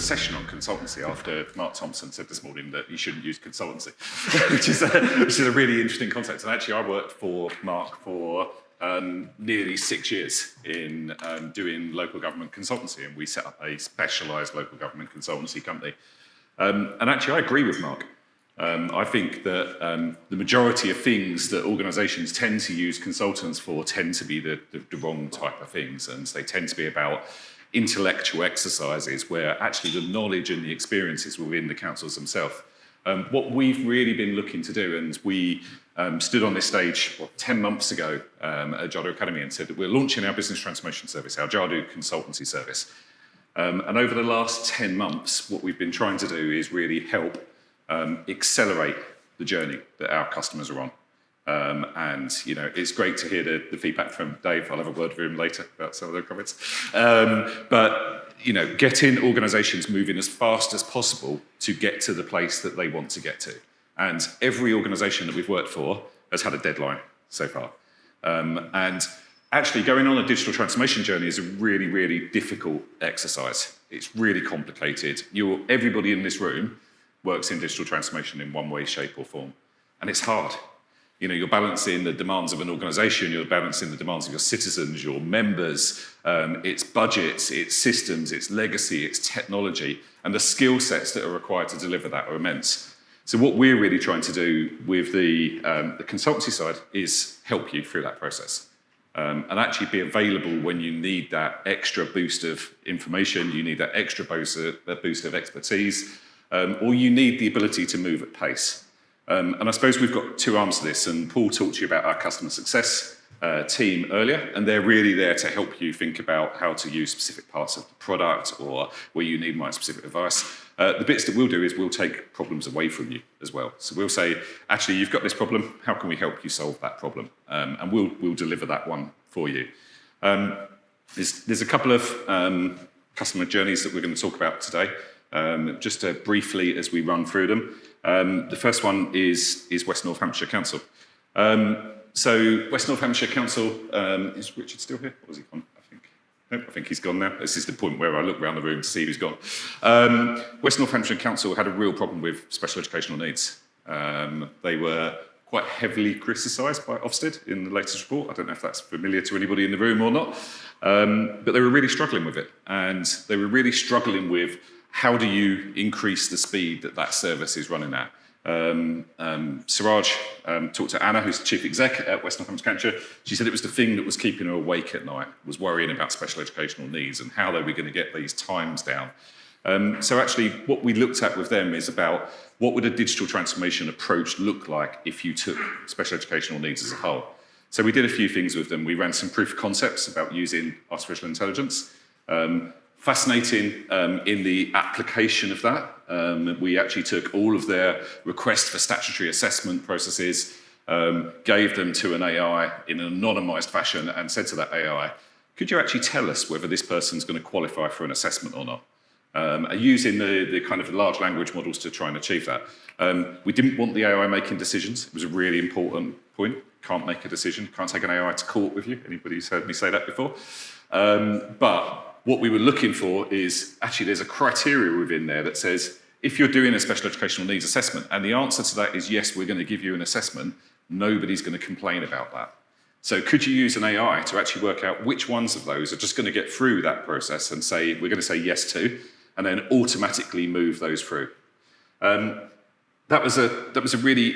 session on consultancy after Mark Thompson said this morning that you shouldn't use consultancy, which is a really interesting concept. And actually, I worked for Mark for nearly 6 years in doing local government consultancy, and we set up a specialised local government consultancy company. And actually, I agree with Mark. I think that the majority of things that organisations tend to use consultants for tend to be the wrong type of things, and they tend to be about intellectual exercises where actually the knowledge and the experiences within the councils themselves. What we've really been looking to do, and we stood on this stage 10 months ago at Jadu Academy and said that we're launching our business transformation service, our Jadu Consultancy service. And over the last 10 months, what we've been trying to do is really help accelerate the journey that our customers are on. And, you know, it's great to hear the feedback from Dave. I'll have a word with him later about some of their comments. But, you know, getting organisations moving as fast as possible to get to the place that they want to get to. And every organisation that we've worked for has had a deadline so far. And actually going on a digital transformation journey is a really, really difficult exercise. It's really complicated. Everybody in this room works in digital transformation in one way, shape or form. And it's hard. You know, you're balancing the demands of an organisation, you're balancing the demands of your citizens, your members, its budgets, its systems, its legacy, its technology, and the skill sets that are required to deliver that are immense. So what we're really trying to do with the consultancy side is help you through that process. And actually be available when you need that extra boost of information, you need that extra boost of expertise, or you need the ability to move at pace. And I suppose we've got two arms to this, and Paul talked to you about our customer success team earlier, and they're really there to help you think about how to use specific parts of the product or where you need more specific advice. The bits that we'll do is we'll take problems away from you as well. So we'll say, actually, you've got this problem, how can we help you solve that problem? And we'll deliver that one for you. There's a couple of customer journeys that we're going to talk about today, just briefly as we run through them. The first one is West Northamptonshire Council. So West Northamptonshire Council, is Richard still here? Or was he gone? Nope, I think he's gone now. This is the point where I look around the room to see who's gone. West Northamptonshire Council had a real problem with special educational needs. They were quite heavily criticised by Ofsted in the latest report. I don't know if that's familiar to anybody in the room or not. But they were really struggling with it. And they were really struggling with how do you increase the speed that that service is running at. Siraj talked to Anna, who's the chief exec at West Northamptonshire. She said it was the thing that was keeping her awake at night, was worrying about special educational needs and how they were going to get these times down. So actually what we looked at with them is about what would a digital transformation approach look like if you took special educational needs as a whole. So we did a few things with them. We ran some proof of concepts about using artificial intelligence. Fascinating in the application of that. We actually took all of their requests for statutory assessment processes, gave them to an AI in an anonymised fashion and said to that AI, could you actually tell us whether this person's going to qualify for an assessment or not? Using the kind of large language models to try and achieve that. We didn't want the AI making decisions. It was a really important point. Can't make a decision, can't take an AI to court with you. Anybody who's heard me say that before? But what we were looking for is, actually there's a criteria within there that says, if you're doing a special educational needs assessment, and the answer to that is yes, we're going to give you an assessment, nobody's going to complain about that. So could you use an AI to actually work out which ones of those are just going to get through that process and say, we're going to say yes to, and then automatically move those through. That was a really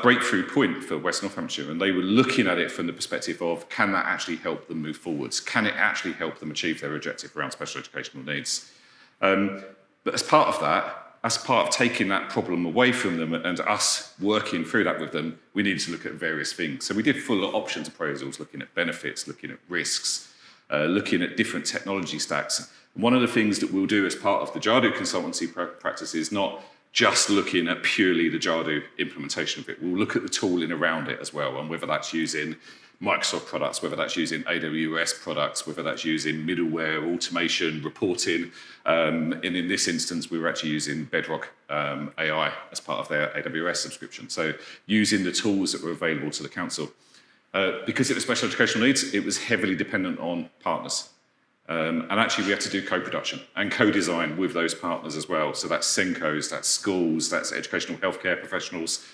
breakthrough point for West Northamptonshire, and they were looking at it from the perspective of, can that actually help them move forwards? Can it actually help them achieve their objective around special educational needs? But as part of that, as part of taking that problem away from them and us working through that with them, we needed to look at various things. So we did full options appraisals, looking at benefits, looking at risks, looking at different technology stacks. And one of the things that we'll do as part of the Jadu consultancy practice is not just looking at purely the Jadu implementation of it. We'll look at the tooling around it as well, and whether that's using Microsoft products, whether that's using AWS products, whether that's using middleware, automation, reporting. And in this instance, we were actually using Bedrock AI as part of their AWS subscription. So using the tools that were available to the council. Because it was special educational needs, it was heavily dependent on partners. And actually, we had to do co-production and co-design with those partners as well. So that's Senkos, that's schools, that's educational healthcare professionals,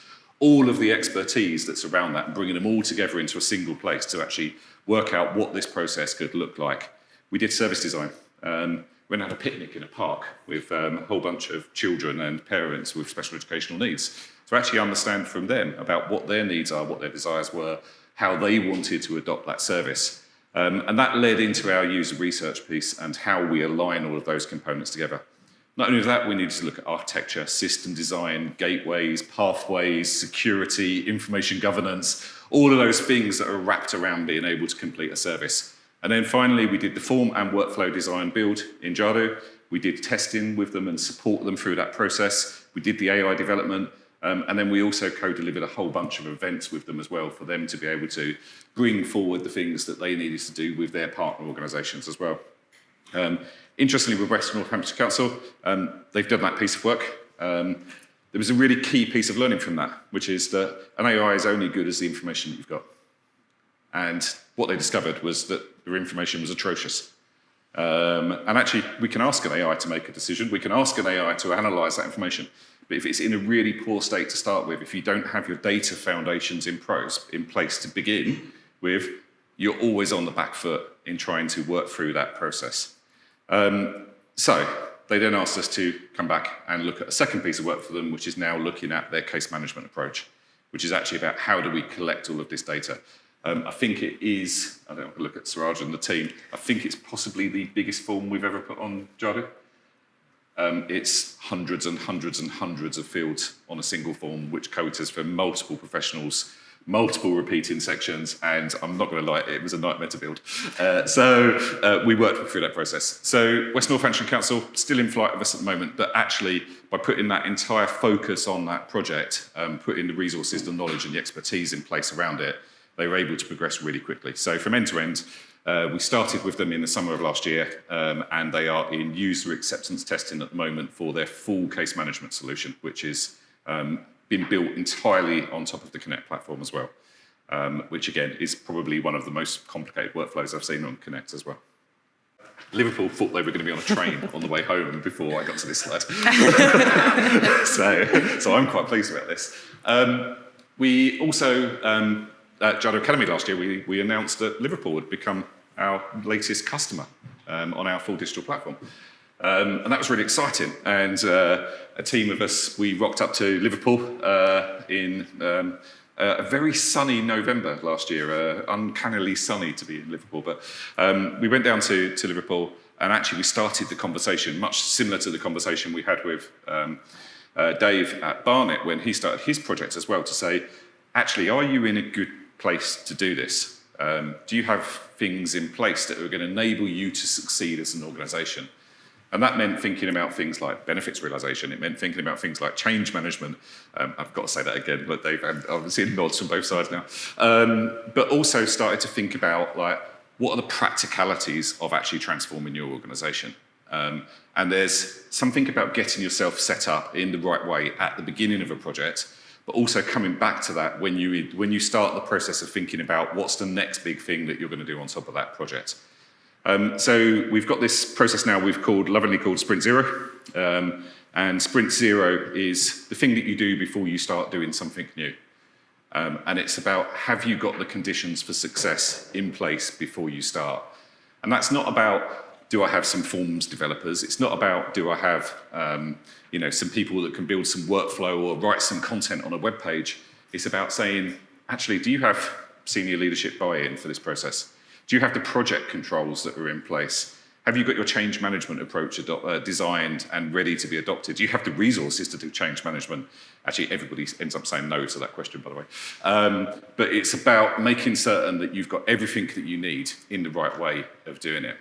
all of the expertise that's around that, and bringing them all together into a single place to actually work out what this process could look like. We did service design. We went and had a picnic in a park with a whole bunch of children and parents with special educational needs to actually understand from them about what their needs are, what their desires were, how they wanted to adopt that service. And that led into our user research piece and how we align all of those components together. Not only that, we needed to look at architecture, system design, gateways, pathways, security, information governance, all of those things that are wrapped around being able to complete a service. And then finally, we did the form and workflow design build in Jadu. We did testing with them and support them through that process. We did the AI development. And then we also co-delivered a whole bunch of events with them as well for them to be able to bring forward the things that they needed to do with their partner organisations as well. Interestingly, with West Northamptonshire Council, they've done that piece of work. There was a really key piece of learning from that, which is that an AI is only good as the information that you've got. And what they discovered was that their information was atrocious. And actually, we can ask an AI to make a decision. We can ask an AI to analyse that information. But if it's in a really poor state to start with, if you don't have your data foundations in place to begin with, you're always on the back foot in trying to work through that process. So they then asked us to come back and look at a second piece of work for them, which is now looking at their case management approach, which is actually about how do we collect all of this data. I think it is, I don't want to look at Suraj and the team, I think it's possibly the biggest form we've ever put on Jadu. It's hundreds and hundreds and hundreds of fields on a single form, which caters for multiple professionals, multiple repeating sections, and I'm not going to lie, it was a nightmare to build. So we worked through that process. So West Northamptonshire Council, still in flight with us at the moment, but actually by putting that entire focus on that project, putting the resources, the knowledge and the expertise in place around it, they were able to progress really quickly. So from end to end, we started with them in the summer of last year, and they are in user acceptance testing at the moment for their full case management solution, which is been built entirely on top of the Connect platform as well, which again is probably one of the most complicated workflows I've seen on Connect as well. Liverpool thought they were going to be on a train on the way home before I got to this slide. so I'm quite pleased about this. We also, at Jadu Academy last year, we announced that Liverpool had become our latest customer on our full digital platform. And that was really exciting. And a team of us, we rocked up to Liverpool in a very sunny November last year, uncannily sunny to be in Liverpool. But we went down to Liverpool, and actually we started the conversation, much similar to the conversation we had with Dave at Barnet when he started his project as well, to say, actually, are you in a good place to do this? Do you have things in place that are going to enable you to succeed as an organisation? And that meant thinking about things like benefits realisation. It meant thinking about things like change management. I've got to say that again, but they've obviously nods from both sides now. But also started to think about like what are the practicalities of actually transforming your organisation. And there's something about getting yourself set up in the right way at the beginning of a project, but also coming back to that when you start the process of thinking about what's the next big thing that you're going to do on top of that project. So we've got this process now we've lovingly called Sprint Zero. And Sprint Zero is the thing that you do before you start doing something new. And it's about, have you got the conditions for success in place before you start? And that's not about, do I have some forms developers? It's not about, do I have some people that can build some workflow or write some content on a web page? It's about saying, actually, do you have senior leadership buy-in for this process? Do you have the project controls that are in place? Have you got your change management approach designed and ready to be adopted? Do you have the resources to do change management? Actually, everybody ends up saying no to that question, by the way. But it's about making certain that you've got everything that you need in the right way of doing it.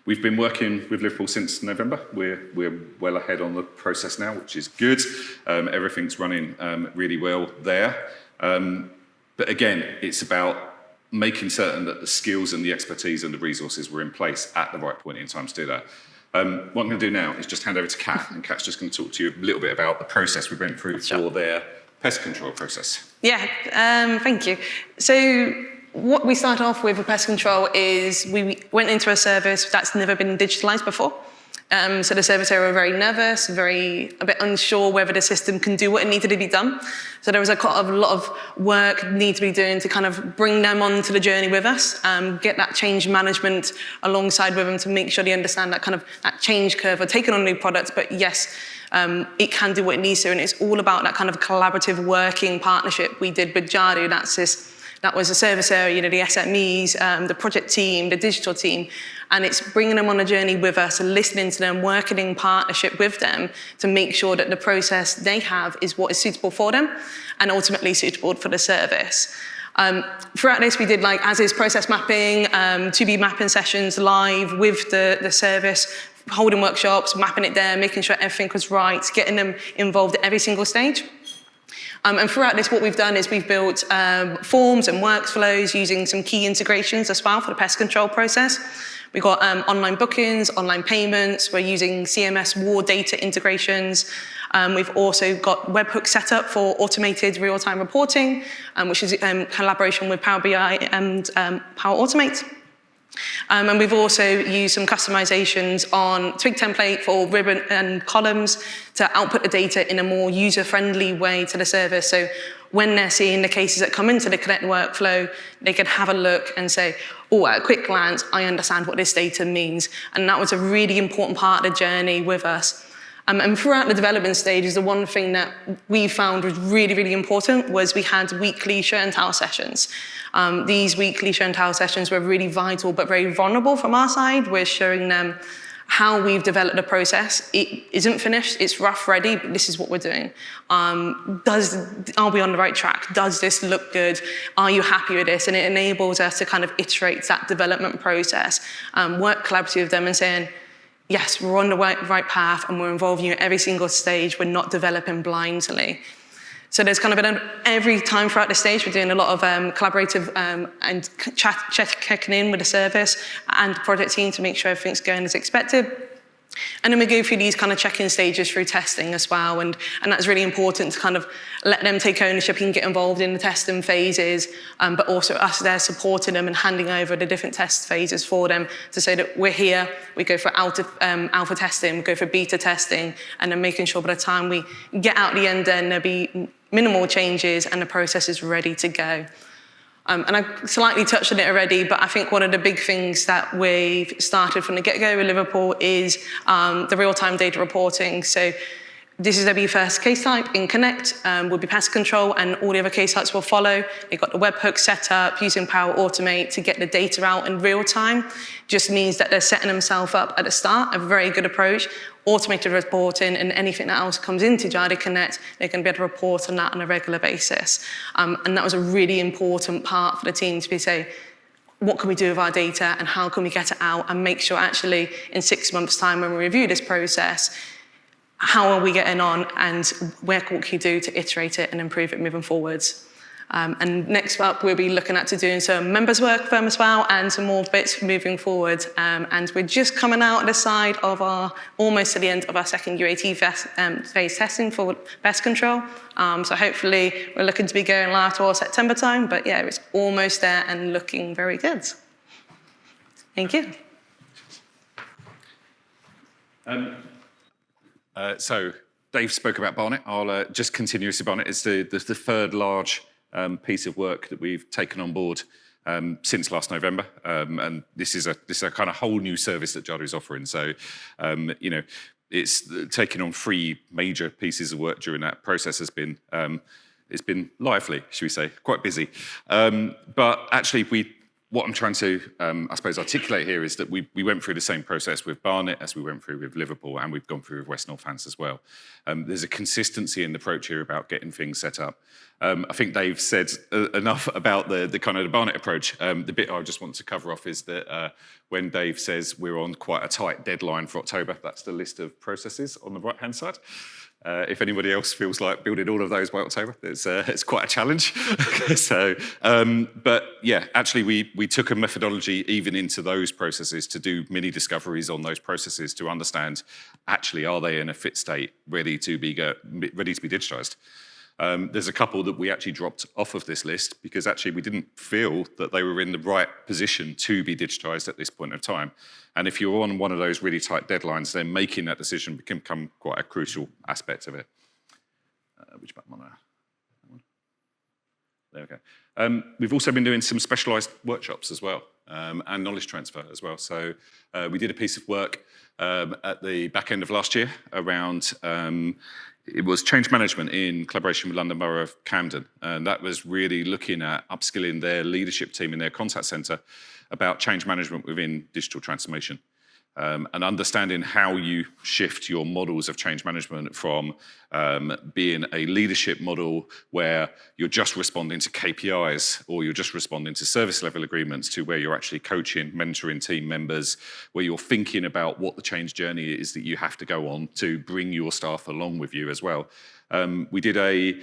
We've been working with Liverpool since November. We're well ahead on the process now, which is good. Everything's running really well there. But again, it's about making certain that the skills and the expertise and the resources were in place at the right point in time to do that. What I'm going to do now is just hand over to Kat, and Kat's just going to talk to you a little bit about the process we went through for their pest control process. Yeah, thank you. So what we started off with pest control is we went into a service that's never been digitalised before. So the service area were very nervous, a bit unsure whether the system can do what it needed to be done. So there was a lot of work need to be doing to kind of bring them onto the journey with us, get that change management alongside with them to make sure they understand that kind of that change curve of taking on new products, but yes, it can do what it needs to, and it's all about that kind of collaborative working partnership we did with Jadu. That was the service area, the SMEs, the project team, the digital team, and it's bringing them on a journey with us and listening to them, working in partnership with them to make sure that the process they have is what is suitable for them and ultimately suitable for the service. Throughout this, we did as-is process mapping, to-be mapping sessions live with the service, holding workshops, mapping it there, making sure everything was right, getting them involved at every single stage. And throughout this, what we've done is we've built forms and workflows using some key integrations as well for the pest control process. We've got online bookings, online payments. We're using CMS war data integrations. We've also got webhooks set up for automated real-time reporting, which is in collaboration with Power BI and Power Automate. And we've also used some customizations on Twig template for ribbon and columns to output the data in a more user-friendly way to the service. So when they're seeing the cases that come into the Connect workflow, they can have a look and say, oh, at a quick glance, I understand what this data means. And that was a really important part of the journey with us. And throughout the development stages, the one thing that we found was really, really important was we had weekly show and tell sessions. These weekly show and tell sessions were really vital, but very vulnerable from our side. We're showing them how we've developed the process. It isn't finished, it's rough ready, but this is what we're doing. Are we on the right track? Does this look good? Are you happy with this? And it enables us to kind of iterate that development process, work collaboratively with them and saying, yes, we're on the right path and we're involving you at every single stage. We're not developing blindly. So there's kind of every time throughout the stage, we're doing a lot of collaborative and checking in with the service and the project team to make sure everything's going as expected. And then we go through these kind of check-in stages through testing as well. And that's really important to kind of let them take ownership and get involved in the testing phases, but also us there supporting them and handing over the different test phases for them to say that we're here, we go for alpha testing, we go for beta testing, and then making sure by the time we get out the end then there'll be minimal changes and the process is ready to go. And I slightly touched on it already, but I think one of the big things that we've started from the get-go with Liverpool is the real-time data reporting. So this is their first case type in Connect, will be pest control, and all the other case types will follow. They've got the webhook set up using Power Automate to get the data out in real time. Just means that they're setting themselves up at the start, a very good approach. Automated reporting and anything that else comes into Jadu Connect, they can be able to report on that on a regular basis. And that was a really important part for the team to be say, what can we do with our data and how can we get it out and make sure actually in 6 months' time when we review this process, how are we getting on and what can you do to iterate it and improve it moving forwards. And next up, we'll be looking at doing some members work for them as well and some more bits moving forward. And we're just coming out the side of almost to the end of our second UAT phase testing for pest control. So hopefully we're looking to be going live towards September time, but yeah, it's almost there and looking very good. Thank you. So Dave spoke about Barnet. I'll just continue with Barnet. It's the third large piece of work that we've taken on board since last November, and this is a kind of whole new service that Jadu is offering. So, it's taking on 3 major pieces of work during that process. It's been lively, should we say, quite busy. But actually, what I'm trying to, I suppose, articulate here is that we went through the same process with Barnet as we went through with Liverpool, and we've gone through with West Northamptonshire as well. There's a consistency in the approach here about getting things set up. I think Dave said enough about the kind of the Barnet approach. The bit I just want to cover off is that when Dave says we're on quite a tight deadline for October, that's the list of processes on the right-hand side. If anybody else feels like building all of those by October, it's quite a challenge. But yeah, actually we took a methodology even into those processes to do mini discoveries on those processes to understand actually are they in a fit state, ready to be digitized. There's a couple that we actually dropped off of this list because actually we didn't feel that they were in the right position to be digitised at this point of time. And if you're on one of those really tight deadlines, then making that decision can become quite a crucial aspect of it. Which button am I on? There we go. We've also been doing some specialised workshops as well, and knowledge transfer as well. So we did a piece of work at the back end of last year around, it was change management in collaboration with London Borough of Camden. And that was really looking at upskilling their leadership team in their contact centre about change management within digital transformation. And understanding how you shift your models of change management from being a leadership model where you're just responding to KPIs or you're just responding to service level agreements to where you're actually coaching, mentoring team members, where you're thinking about what the change journey is that you have to go on to bring your staff along with you as well. We did a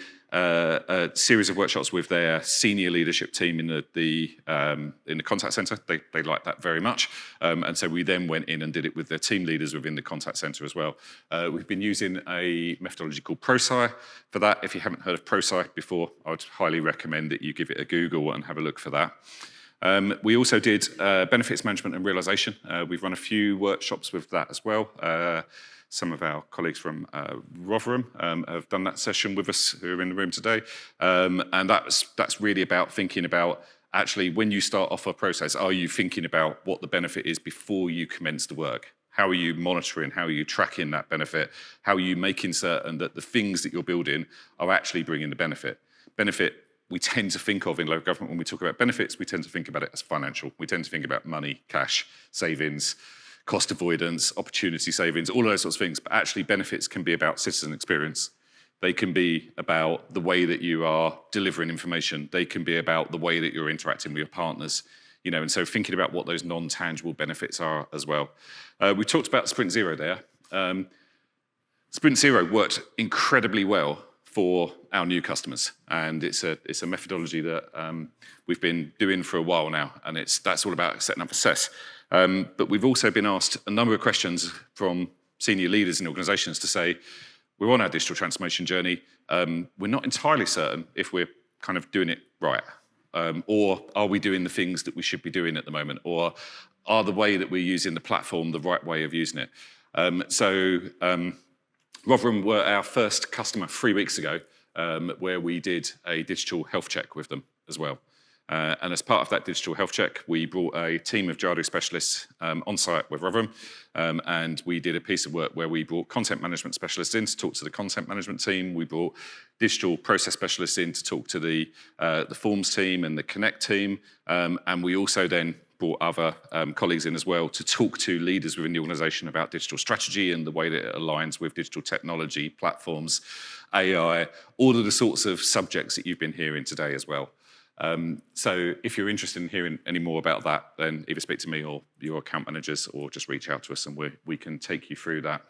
series of workshops with their senior leadership team in the contact centre. They liked that very much, and so we then went in and did it with their team leaders within the contact centre as well. We've been using a methodology called ProSci for that. If you haven't heard of ProSci before, I would highly recommend that you give it a Google and have a look for that. We also did benefits management and realisation. We've run a few workshops with that as well. Some of our colleagues from Rotherham have done that session with us who are in the room today. And that's really about thinking about actually when you start off a process, are you thinking about what the benefit is before you commence the work? How are you monitoring? How are you tracking that benefit? How are you making certain that the things that you're building are actually bringing the benefit? Benefit, we tend to think of in local government when we talk about benefits, we tend to think about it as financial. We tend to think about money, cash, savings, cost avoidance, opportunity savings, all of those sorts of things. But actually benefits can be about citizen experience. They can be about the way that you are delivering information. They can be about the way that you're interacting with your partners. You know, and so thinking about what those non-tangible benefits are as well. We talked about Sprint Zero there. Sprint Zero worked incredibly well for our new customers, and it's a methodology that we've been doing for a while now, and that's all about setting up success. But we've also been asked a number of questions from senior leaders in organisations to say, we're on our digital transformation journey, we're not entirely certain if we're kind of doing it right, or are we doing the things that we should be doing at the moment, or are the way that we're using the platform the right way of using it? Rotherham were our first customer 3 weeks ago, where we did a digital health check with them as well. And as part of that digital health check, we brought a team of Jadu specialists on site with Rotherham, and we did a piece of work where we brought content management specialists in to talk to the content management team. We brought digital process specialists in to talk to the forms team and the connect team, and we also then brought other colleagues in as well to talk to leaders within the organisation about digital strategy and the way that it aligns with digital technology, platforms, AI, all of the sorts of subjects that you've been hearing today as well. So if you're interested in hearing any more about that, then either speak to me or your account managers, or just reach out to us and we can take you through that.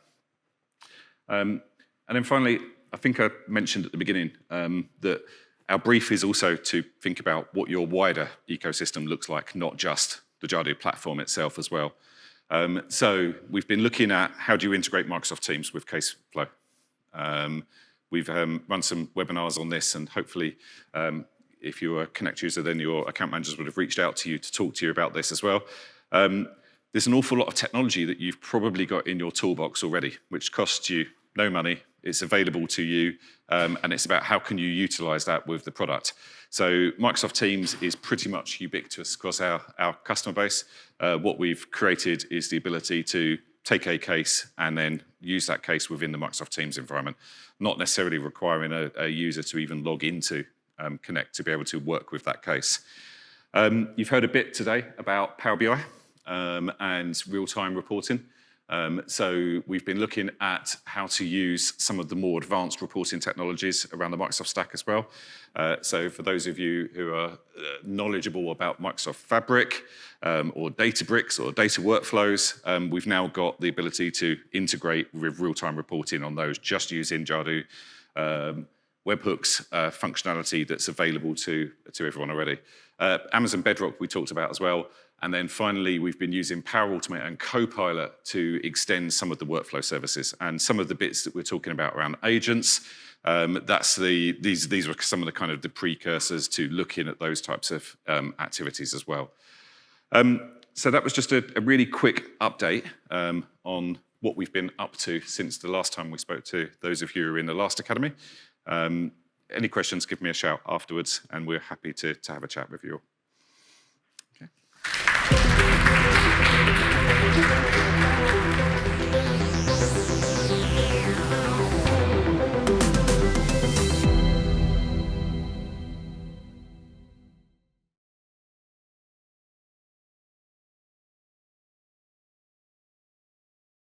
And then finally, I think I mentioned at the beginning that our brief is also to think about what your wider ecosystem looks like, not just the Jadu platform itself as well. So we've been looking at how do you integrate Microsoft Teams with Caseflow. We've run some webinars on this, and hopefully if you're a Connect user, then your account managers would have reached out to you to talk to you about this as well. There's an awful lot of technology that you've probably got in your toolbox already, which costs you no money. It's available to you, and it's about how can you utilise that with the product. So Microsoft Teams is pretty much ubiquitous across our customer base. What we've created is the ability to take a case and then use that case within the Microsoft Teams environment, not necessarily requiring a user to even log into Connect to be able to work with that case. You've heard a bit today about Power BI and real-time reporting. So we've been looking at how to use some of the more advanced reporting technologies around the Microsoft stack as well. So for those of you who are knowledgeable about Microsoft Fabric or Databricks or data workflows, we've now got the ability to integrate with real-time reporting on those just using Jadu webhooks functionality that's available to everyone already. Amazon Bedrock we talked about as well. And then finally, we've been using Power Automate and Copilot to extend some of the workflow services. And some of the bits that we're talking about around agents, these were some of the kind of the precursors to looking at those types of activities as well. So that was just a really quick update on what we've been up to since the last time we spoke to those of you who were in the last academy. Any questions, give me a shout afterwards, and we're happy to have a chat with you all.